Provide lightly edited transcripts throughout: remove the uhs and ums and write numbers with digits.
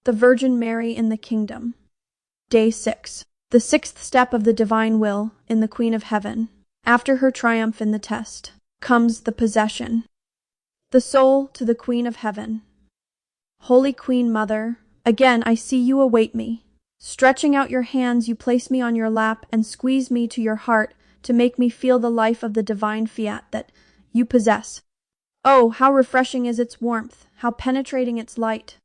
The Virgin Mary in the Kingdom. Day 6. The sixth step of the divine will in the Queen of Heaven. After her triumph in the test, comes the possession. The soul to the Queen of Heaven. Holy Queen Mother, again I see you await me. Stretching out your hands, you place me on your lap and squeeze me to your heart to make me feel the life of the divine fiat that you possess. Oh, how refreshing is its warmth, how penetrating its light.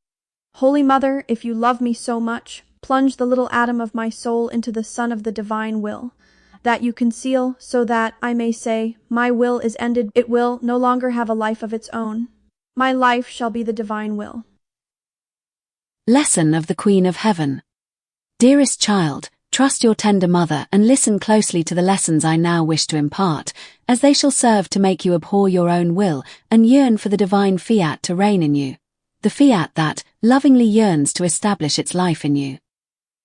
Holy Mother, if you love me so much, plunge the little atom of my soul into the sun of the divine will, that you conceal so that I may say, my will is ended, it will no longer have a life of its own. My life shall be the divine will. Lesson of the Queen of Heaven. Dearest child, trust your tender mother and listen closely to the lessons I now wish to impart, as they shall serve to make you abhor your own will and yearn for the divine fiat to reign in you, the fiat that lovingly yearns to establish its life in you.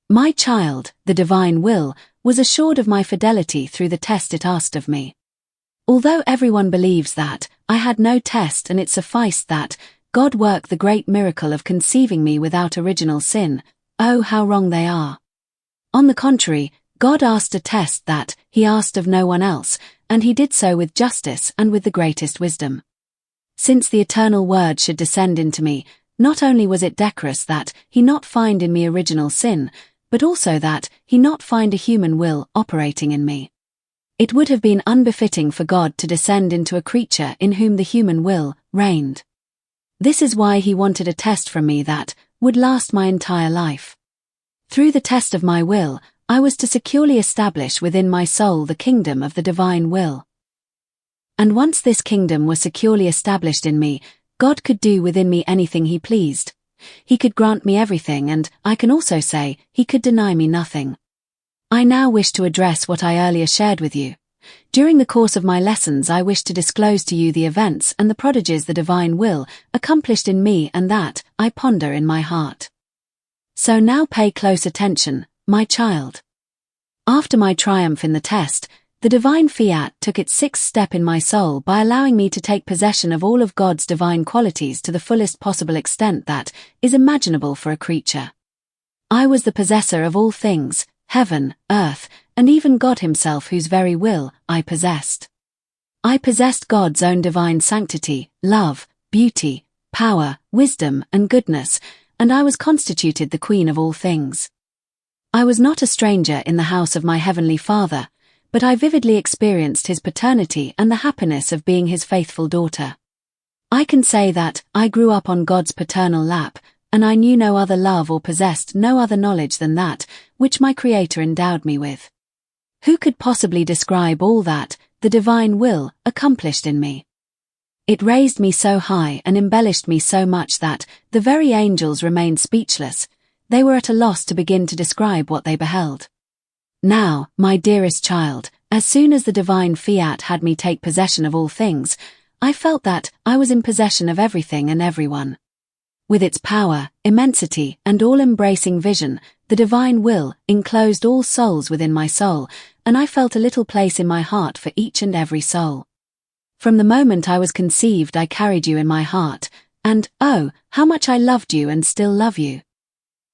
My child, the divine will, was assured of my fidelity through the test it asked of me. Although everyone believes that I had no test and it sufficed that God worked the great miracle of conceiving me without original sin, oh, how wrong they are. On the contrary, God asked a test that he asked of no one else, and he did so with justice and with the greatest wisdom. Since the eternal word should descend into me, not only was it decorous that he not find in me original sin, but also that he not find a human will operating in me. It would have been unbefitting for God to descend into a creature in whom the human will reigned. This is why he wanted a test from me that would last my entire life. Through the test of my will, I was to securely establish within my soul the kingdom of the divine will. And once this kingdom was securely established in me, God could do within me anything he pleased. He could grant me everything, and I can also say, he could deny me nothing. I now wish to address what I earlier shared with you. During the course of my lessons I wish to disclose to you the events and the prodigies the divine will accomplished in me and that I ponder in my heart. So now pay close attention, my child. After my triumph in the test, the divine fiat took its sixth step in my soul by allowing me to take possession of all of God's divine qualities to the fullest possible extent that is imaginable for a creature. I was the possessor of all things, heaven, earth, and even God himself, whose very will I possessed. I possessed God's own divine sanctity, love, beauty, power, wisdom, and goodness, and I was constituted the queen of all things. I was not a stranger in the house of my heavenly Father, but I vividly experienced his paternity and the happiness of being his faithful daughter. I can say that I grew up on God's paternal lap, and I knew no other love or possessed no other knowledge than that which my Creator endowed me with. Who could possibly describe all that the divine will accomplished in me? It raised me so high and embellished me so much that the very angels remained speechless. They were at a loss to begin to describe what they beheld. Now, my dearest child, as soon as the divine fiat had me take possession of all things, I felt that I was in possession of everything and everyone. With its power, immensity, and all-embracing vision, the divine will enclosed all souls within my soul, and I felt a little place in my heart for each and every soul. From the moment I was conceived I carried you in my heart, and, oh, how much I loved you and still love you.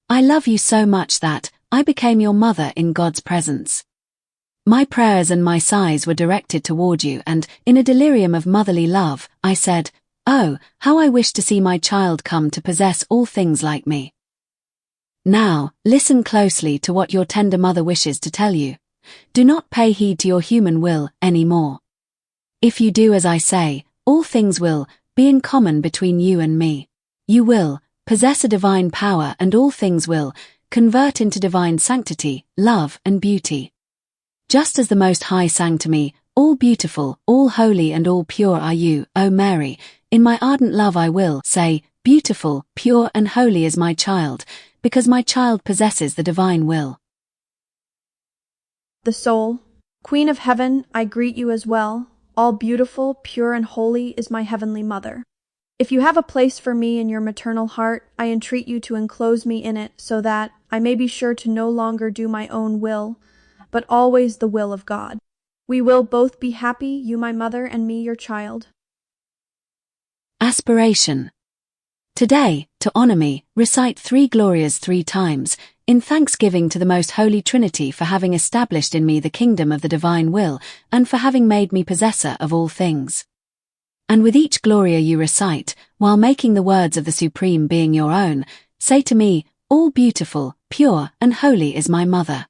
I love you so much that I became your mother in God's presence. My prayers and my sighs were directed toward you, and, in a delirium of motherly love, I said, oh, how I wish to see my child come to possess all things like me. Now, listen closely to what your tender mother wishes to tell you. Do not pay heed to your human will any more. If you do as I say, all things will be in common between you and me. You will possess a divine power, and all things will convert into divine sanctity, love, and beauty. Just as the Most High sang to me, all beautiful, all holy, and all pure are you, O Mary. In my ardent love I will say, beautiful, pure, and holy is my child, because my child possesses the divine will. The soul. Queen of Heaven, I greet you as well. All beautiful, pure, and holy is my heavenly mother. If you have a place for me in your maternal heart, I entreat you to enclose me in it so that I may be sure to no longer do my own will, but always the will of God. We will both be happy, you my mother and me your child. Aspiration. Today, to honor me, recite 3 Glorias 3 times, in thanksgiving to the Most Holy Trinity for having established in me the kingdom of the divine will, and for having made me possessor of all things. And with each Gloria you recite, while making the words of the Supreme Being your own, say to me, all beautiful, pure, and holy is my Mother.